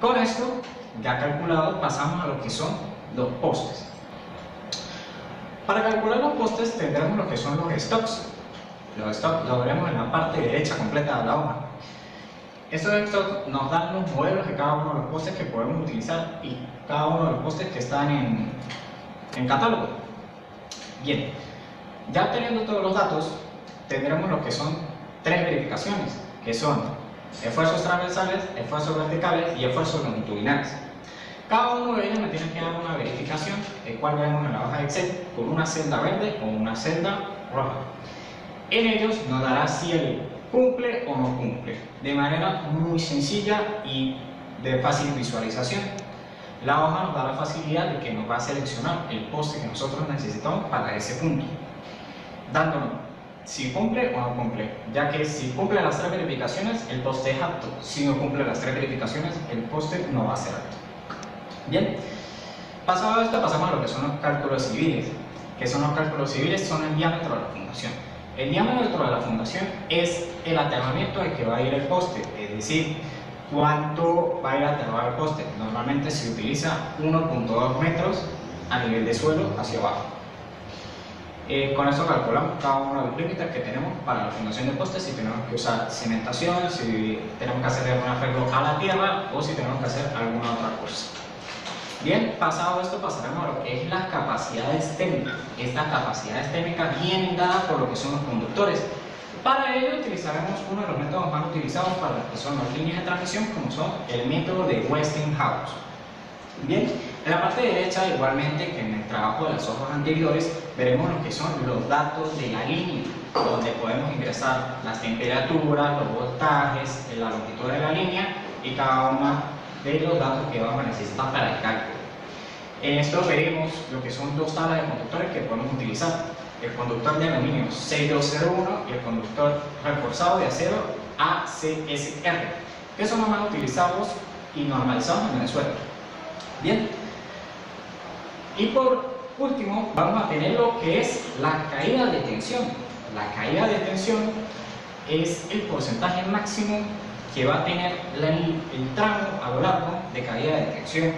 Con esto, ya calculado, pasamos a lo que son los postes. Para calcular los postes tendremos lo que son los stocks. Los stocks lo veremos en la parte derecha completa de la hoja. Estos stocks nos dan los modelos de cada uno de los postes que podemos utilizar y cada uno de los postes que están en catálogo. Bien, ya teniendo todos los datos, tendremos lo que son 3 verificaciones, que son esfuerzos transversales, esfuerzos verticales y esfuerzos longitudinales. Cada uno de ellos me tiene que dar una verificación, el cual vemos en la hoja de Excel, con una celda verde o una celda roja. En ellos nos dará si el cumple o no cumple, de manera muy sencilla y de fácil visualización. La hoja nos da la facilidad de que nos va a seleccionar el poste que nosotros necesitamos para ese punto, dándonos si cumple o no cumple, ya que si cumple las 3 verificaciones, el poste es apto. Si no cumple las 3 verificaciones, el poste no va a ser apto. Bien, pasado esto, pasamos a lo que son los cálculos civiles. ¿Qué son los cálculos civiles? Son el diámetro de la fundación. El diámetro de la fundación es el aterramiento al que va a ir el poste, es decir, cuánto va a ir aterrado el poste. Normalmente se utiliza 1.2 metros a nivel de suelo hacia abajo. Con eso calculamos cada uno de los límites que tenemos para la fundación de postes, si tenemos que usar cimentación, si tenemos que hacer algún arreglo a la tierra o si tenemos que hacer alguna otra cosa. Bien, pasado esto pasaremos a lo que es las capacidades técnicas. Estas capacidades técnicas vienen dadas por lo que son los conductores. Para ello utilizaremos uno de los métodos más utilizados para lo que son las líneas de transmisión, como son el método de Westinghouse. Bien, en la parte derecha, igualmente que en el trabajo de las hojas anteriores, veremos lo que son los datos de la línea, donde podemos ingresar las temperaturas, los voltajes, la longitud de la línea y cada uno de los datos que vamos a necesitar para el cálculo. En esto veremos lo que son 2 tablas de conductores que podemos utilizar: el conductor de aluminio 6201 y el conductor reforzado de acero ACSR, que son los más utilizados y normalizados en Venezuela. Bien, y por último vamos a tener lo que es la caída de tensión. La caída de tensión es el porcentaje máximo que va a tener el tramo a lo largo de caída de tensión.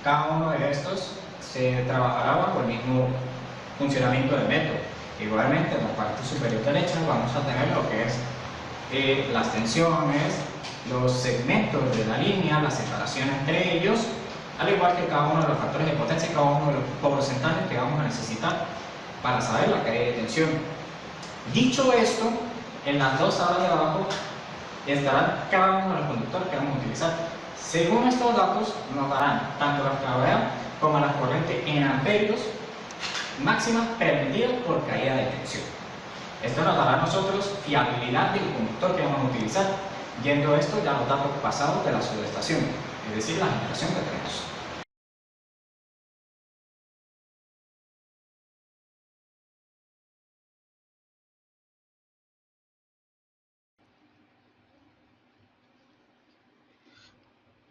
Cada uno de estos se trabajará bajo el mismo funcionamiento del método. Igualmente en la parte superior derecha vamos a tener lo que es las tensiones, los segmentos de la línea, la separación entre ellos, al igual que cada uno de los factores de potencia y cada uno de los porcentajes que vamos a necesitar para saber la caída de tensión. Dicho esto, en las 2 tablas de abajo estarán cada uno de los conductores que vamos a utilizar. Según estos datos nos darán tanto la gravedad como las corrientes en amperios máximas permitidas por caída de tensión. Esto nos dará a nosotros fiabilidad del conductor que vamos a utilizar, yendo esto ya a los datos pasados de la subestación, es decir, la generación que tenemos.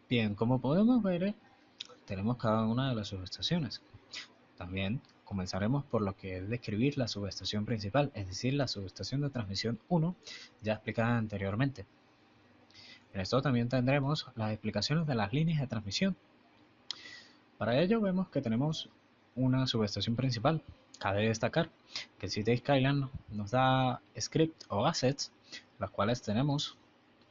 Bien, como podemos ver, tenemos cada una de las subestaciones. También comenzaremos por lo que es describir la subestación principal, es decir, la subestación de transmisión 1, ya explicada anteriormente. En esto también tendremos las explicaciones de las líneas de transmisión. Para ello vemos que tenemos una subestación principal. Cabe destacar que City Skyline nos da script o assets, los cuales tenemos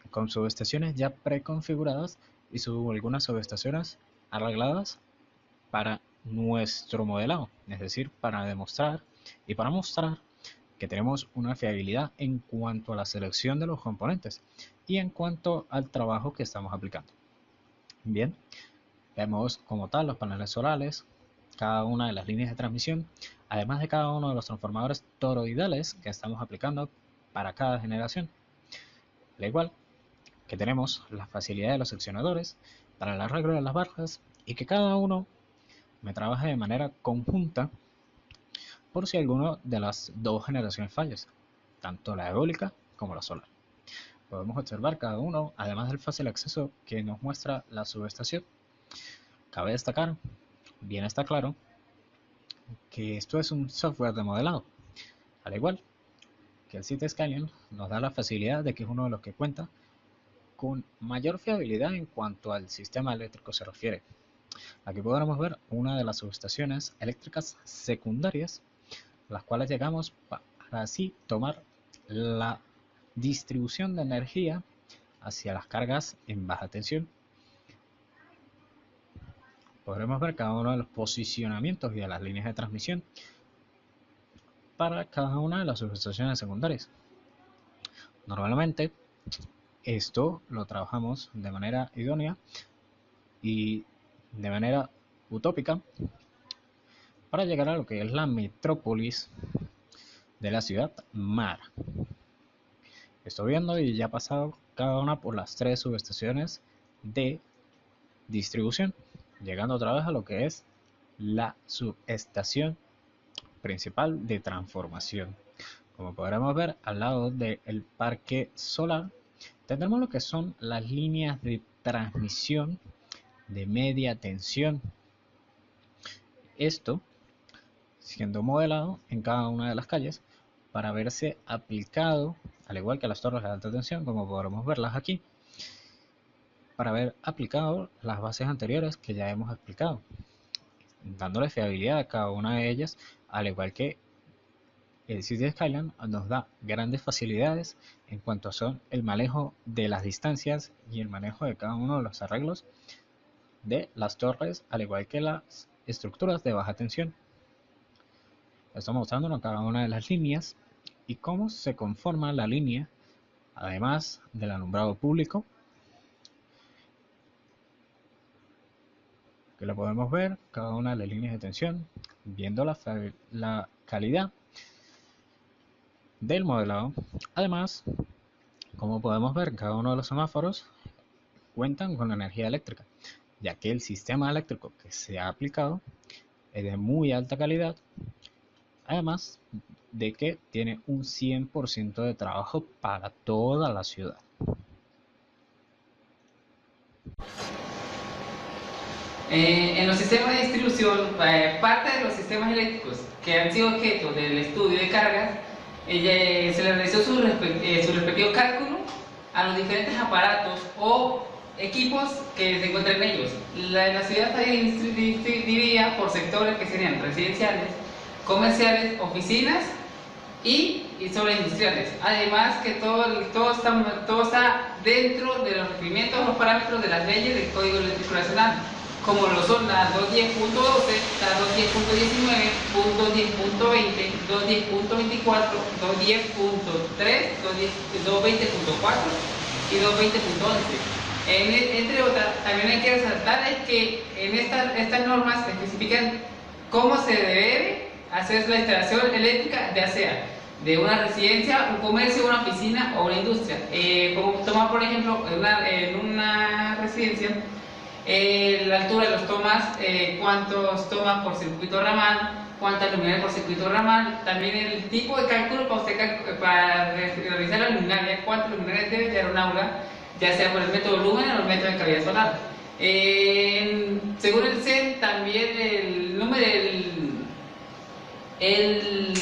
con subestaciones ya preconfiguradas y algunas subestaciones arregladas para nuestro modelado, es decir, para demostrar y para mostrar que tenemos una fiabilidad en cuanto a la selección de los componentes y en cuanto al trabajo que estamos aplicando. Bien, vemos como tal los paneles solares, cada una de las líneas de transmisión, además de cada uno de los transformadores toroidales que estamos aplicando para cada generación. Al igual que tenemos la facilidad de los seccionadores para el arreglo de las barras y que cada uno me trabaje de manera conjunta por si alguno de las 2 generaciones fallas, tanto la eólica como la solar. Podemos observar cada uno, además del fácil acceso que nos muestra la subestación. Cabe destacar, bien está claro, que esto es un software de modelado, al igual que el City Skyline nos da la facilidad de que es uno de los que cuenta con mayor fiabilidad en cuanto al sistema eléctrico se refiere. Aquí podremos ver una de las subestaciones eléctricas secundarias, las cuales llegamos para así tomar la distribución de energía hacia las cargas en baja tensión. Podremos ver cada uno de los posicionamientos y de las líneas de transmisión para cada una de las subestaciones secundarias. Normalmente esto lo trabajamos de manera idónea y de manera utópica para llegar a lo que es la metrópolis de la ciudad mar. Estoy viendo y ya ha pasado cada una por las 3 subestaciones de distribución, llegando otra vez a lo que es la subestación principal de transformación. Como podremos ver, al lado del parque solar tendremos lo que son las líneas de transmisión de media tensión. Esto siendo modelado en cada una de las calles para verse aplicado, al igual que las torres de alta tensión, como podremos verlas aquí, para ver aplicado las bases anteriores que ya hemos explicado, dándole fiabilidad a cada una de ellas, al igual que el City Skyline nos da grandes facilidades en cuanto son el manejo de las distancias y el manejo de cada uno de los arreglos de las torres, al igual que las estructuras de baja tensión. Estoy mostrándonos cada una de las líneas y cómo se conforma la línea, además del alumbrado público, que lo podemos ver, cada una de las líneas de tensión, viendo la calidad del modelado. Además, como podemos ver, cada uno de los semáforos cuentan con energía eléctrica, ya que el sistema eléctrico que se ha aplicado es de muy alta calidad, además de que tiene un 100% de trabajo para toda la ciudad. En los sistemas de distribución, parte de los sistemas eléctricos que han sido objeto del estudio de cargas, se le realizó su respectivo cálculo a los diferentes aparatos o equipos que se encuentran en ellos. La ciudad está dividida por sectores que serían residenciales, comerciales, oficinas y sobreindustriales. Además que todo está dentro de los requerimientos, los parámetros de las leyes del Código Eléctrico Nacional, como lo son la 210.12, la 210.19, 210.20, 210.24, 210.3, 220.4 y 220.11. Entre otras, también hay que resaltar es que en estas normas especifican cómo se debe hacer la instalación eléctrica, ya sea de una residencia, un comercio, una oficina o una industria. Como tomar por ejemplo en una residencia, la altura de los tomas, cuántos tomas por circuito ramal, cuántas luminarias por circuito ramal, también el tipo de cálculo para realizar la luminaria, cuántas luminarias debe tener un aula, ya sea por el método Lumen o el método de cavidad solar. Según el CEN, también el número el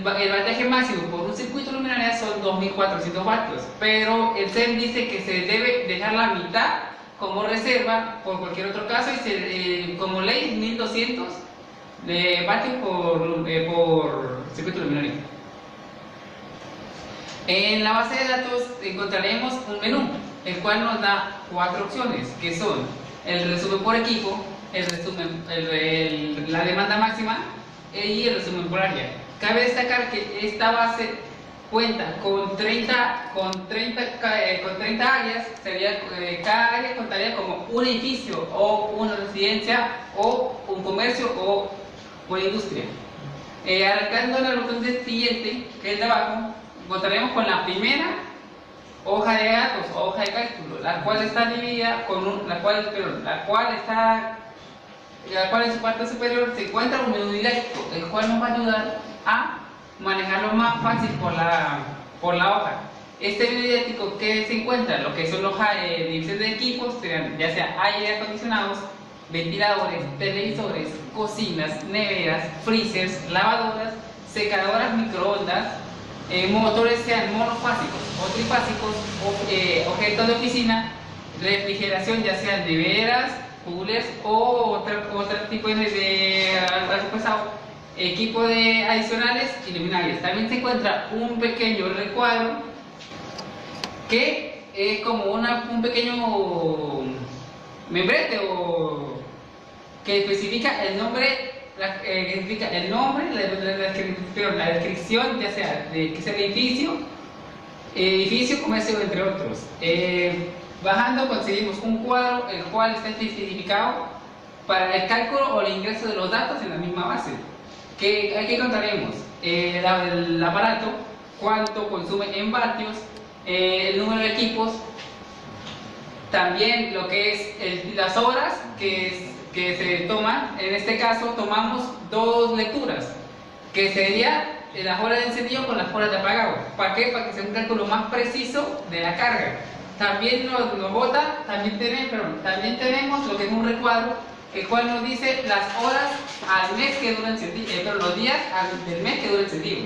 voltaje máximo por un circuito luminaria son 2400 vatios, pero el CEN dice que se debe dejar la mitad como reserva por cualquier otro caso y como ley 1200 vatios por circuito luminario. En la base de datos encontraremos un menú, el cual nos da 4 opciones, que son el resumen por equipo, el resumen, la demanda máxima y el resumen por área. Cabe destacar que esta base cuenta con 30 áreas, cada área contaría como un edificio o una residencia o un comercio o una industria. Arrancando en el botón de siguiente, que es de abajo, encontraremos con la primera hoja de datos o hoja de cálculo, la cual está dividida con la cual en su parte superior se encuentra un menú directo, el cual nos va a ayudar a manejarlo más fácil por la hoja. Este menú didáctico que se encuentra, lo que son los divisiones de equipos, ya sea aire acondicionados, ventiladores, televisores, cocinas, neveras, freezers, lavadoras, secadoras, microondas, motores sean monofásicos o trifásicos, objetos de oficina, refrigeración ya sean neveras, coolers o otro tipo de algo pesado, equipo de adicionales y luminarias. También se encuentra un pequeño recuadro que es como un pequeño membrete que especifica el nombre, la descripción, ya sea de qué es el edificio, comercio, entre otros. Bajando conseguimos un cuadro el cual está especificado para el cálculo o el ingreso de los datos en la misma base. Aquí encontraremos el aparato, cuánto consume en vatios, el número de equipos, también lo que es las horas que se toman. En este caso tomamos dos lecturas, que sería las horas de encendido con las horas de apagado. ¿Para qué? Para que sea un cálculo más preciso de la carga. También nos bota, también tenemos lo que es un recuadro, el cual nos dice las horas al mes que dura el encendido, los días del mes que dura el encendido.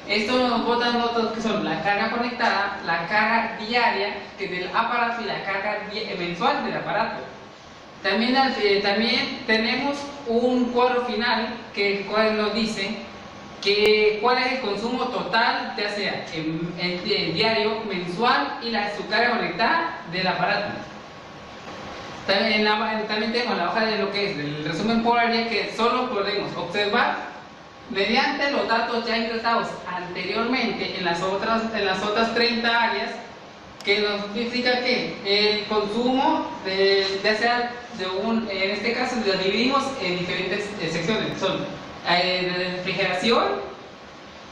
Esto nos bota nosotros que son la carga conectada, la carga diaria que del aparato y la carga mensual del aparato. También tenemos un cuadro final que cual nos dice cuál es el consumo total, ya sea en diario, mensual y su carga conectada del aparato. También tenemos la hoja de lo que es el resumen por área, que solo podemos observar mediante los datos ya ingresados anteriormente en las otras 30 áreas, que nos indica que el consumo ya sea en este caso lo dividimos en diferentes secciones, son refrigeración,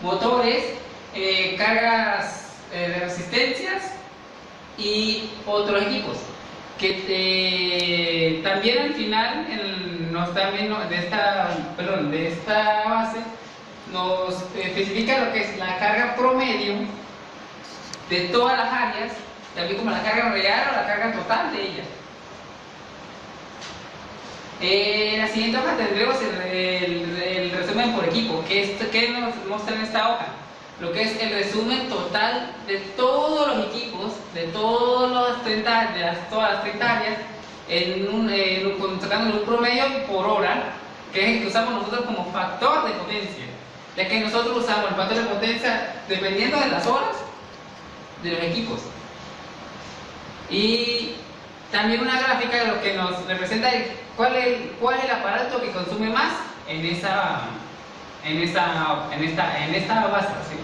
motores, cargas de resistencias y otros equipos, que también al final de esta base nos especifica lo que es la carga promedio de todas las áreas, también como la carga real o la carga total de ellas. En la siguiente hoja tendremos el resumen por equipo, que nos muestra en esta hoja, lo que es el resumen total de todos los equipos, de todas las 30 áreas, sacando un promedio por hora, que es el que usamos nosotros como factor de potencia, ya que nosotros usamos el factor de potencia dependiendo de las horas de los equipos. Y también una gráfica de lo que nos representa cuál es el aparato que consume más en esta base, ¿sí?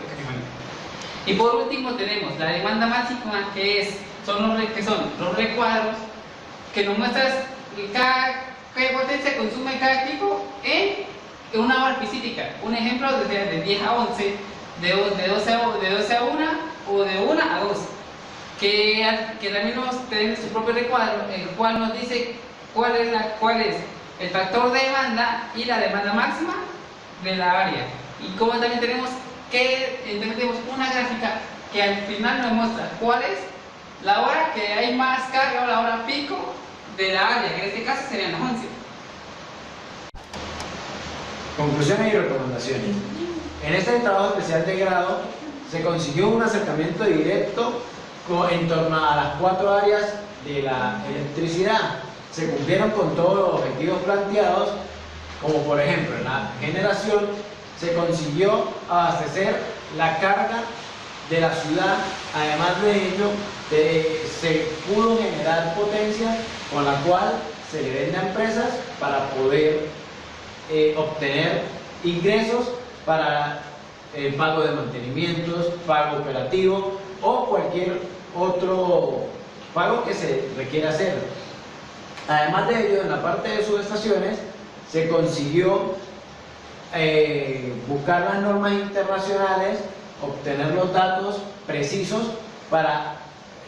Y por último tenemos la demanda máxima, son los recuadros que nos muestran qué potencia consume cada equipo en una hora específica. Un ejemplo de 10 a 11, de 12 a 1 o de 1 a 2. Que también tiene su propio recuadro, el cual nos dice cuál es el factor de demanda y la demanda máxima de la área. Y como también tenemos una gráfica que al final nos muestra cuál es la hora que hay más carga o la hora pico de la área, que en este caso serían las 11. Conclusiones y recomendaciones. En este trabajo especial de grado se consiguió un acercamiento directo en torno a las 4 áreas de la electricidad. Se cumplieron con todos los objetivos planteados, como por ejemplo en la generación se consiguió abastecer la carga de la ciudad. Además de ello, se pudo generar potencia con la cual se le vende a empresas para poder obtener ingresos para el pago de mantenimientos, pago operativo o cualquier otro pago que se requiera hacer. Además de ello, en la parte de subestaciones se consiguió buscar las normas internacionales, obtener los datos precisos para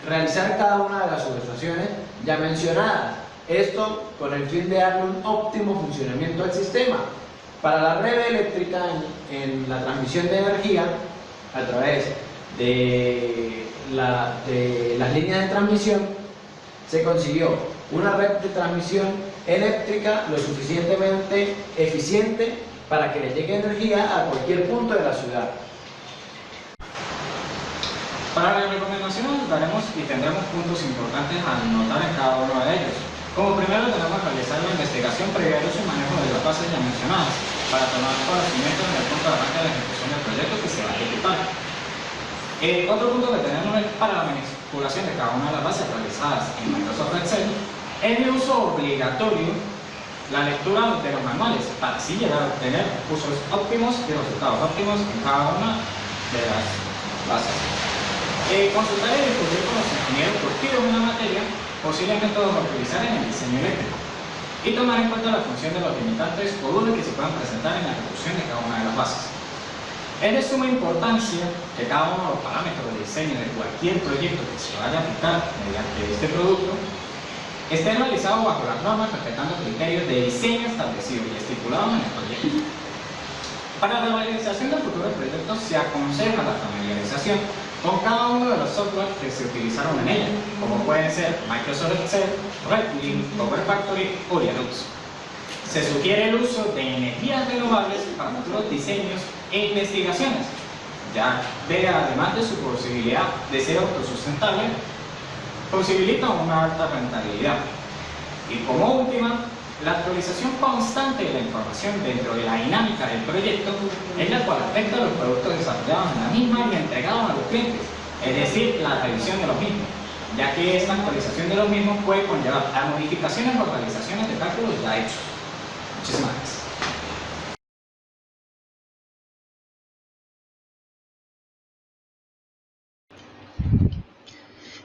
realizar cada una de las subestaciones ya mencionadas. Esto con el fin de darle un óptimo funcionamiento al sistema. Para la red eléctrica en la transmisión de energía a través de las líneas de transmisión, se consiguió una red de transmisión eléctrica lo suficientemente eficiente para que le llegue energía a cualquier punto de la ciudad. Para las recomendaciones daremos y tendremos puntos importantes a anotar en cada uno de ellos. Como primero tenemos que realizar la investigación previa de uso y manejo de las bases ya mencionadas para tomar conocimiento en el punto de arranque de la ejecución del proyecto que se va a ejecutar. Otro punto que tenemos es para la manipulación de cada una de las bases realizadas en Microsoft Excel, el uso obligatorio, la lectura de los manuales para así llegar a obtener usos óptimos y resultados óptimos en cada una de las bases. Consultar y discutir con los ingenieros curtidos en la materia, posiblemente todos utilizar en el diseño eléctrico, y tomar en cuenta la función de los limitantes o dudas que se puedan presentar en la ejecución de cada una de las bases. Es de suma importancia que cada uno de los parámetros de diseño de cualquier proyecto que se vaya a aplicar mediante este producto esté realizado bajo las normas respetando criterios de diseño establecidos y estipulados en el proyecto. Para la realización del futuro proyecto se aconseja la familiarización con cada uno de los softwares que se utilizaron en ella, como pueden ser Microsoft Excel, Redlink, Power Factory o Linux. Se sugiere el uso de energías renovables para futuros diseños e investigaciones, ya que además de su posibilidad de ser autosustentable, posibilita una alta rentabilidad. Y como última, la actualización constante de la información dentro de la dinámica del proyecto es la cual afecta a los productos desarrollados en la misma y entregados a los clientes, es decir, la revisión de los mismos, ya que esta actualización de los mismos puede conllevar a modificaciones o realizaciones de cálculos ya hechos. Muchísimas gracias.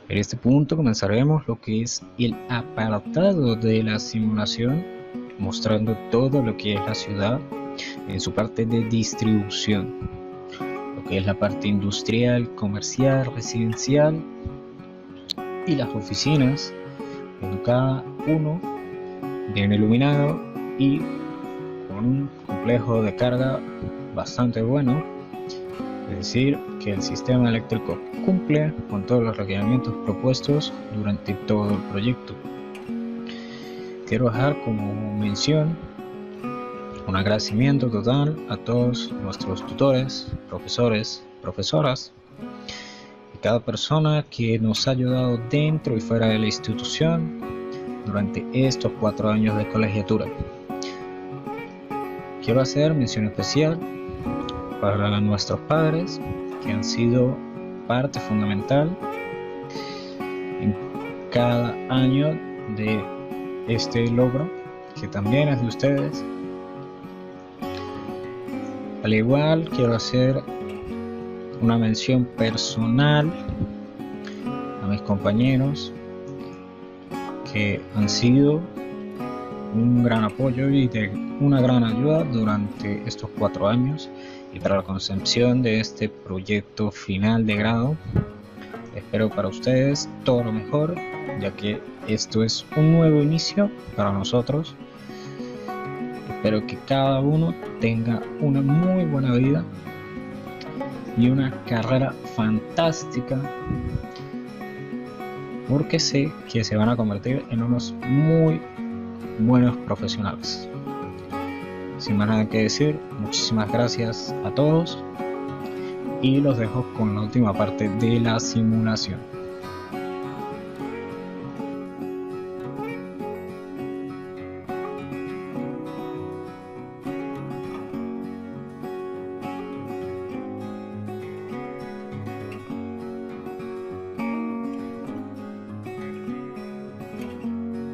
En este punto comenzaremos lo que es el apartado de la simulación, mostrando todo lo que es la ciudad en su parte de distribución, lo que es la parte industrial, comercial, residencial y las oficinas, donde cada uno bien iluminado y con un complejo de carga bastante bueno, es decir, que el sistema eléctrico cumple con todos los requerimientos propuestos durante todo el proyecto. Quiero dejar como mención un agradecimiento total a todos nuestros tutores, profesores, profesoras y cada persona que nos ha ayudado dentro y fuera de la institución durante estos 4 años de colegiatura. Quiero hacer mención especial para nuestros padres, que han sido parte fundamental en cada año de este logro, que también es de ustedes. Al igual, quiero hacer una mención personal a mis compañeros, que han sido un gran apoyo y de una gran ayuda durante estos 4 años y para la concepción de este proyecto final de grado. Espero para ustedes todo lo mejor, ya que esto es un nuevo inicio para nosotros. Espero que cada uno tenga una muy buena vida y una carrera fantástica, porque sé que se van a convertir en unos muy buenos profesionales. Sin más nada que decir, muchísimas gracias a todos y los dejo con la última parte de la simulación.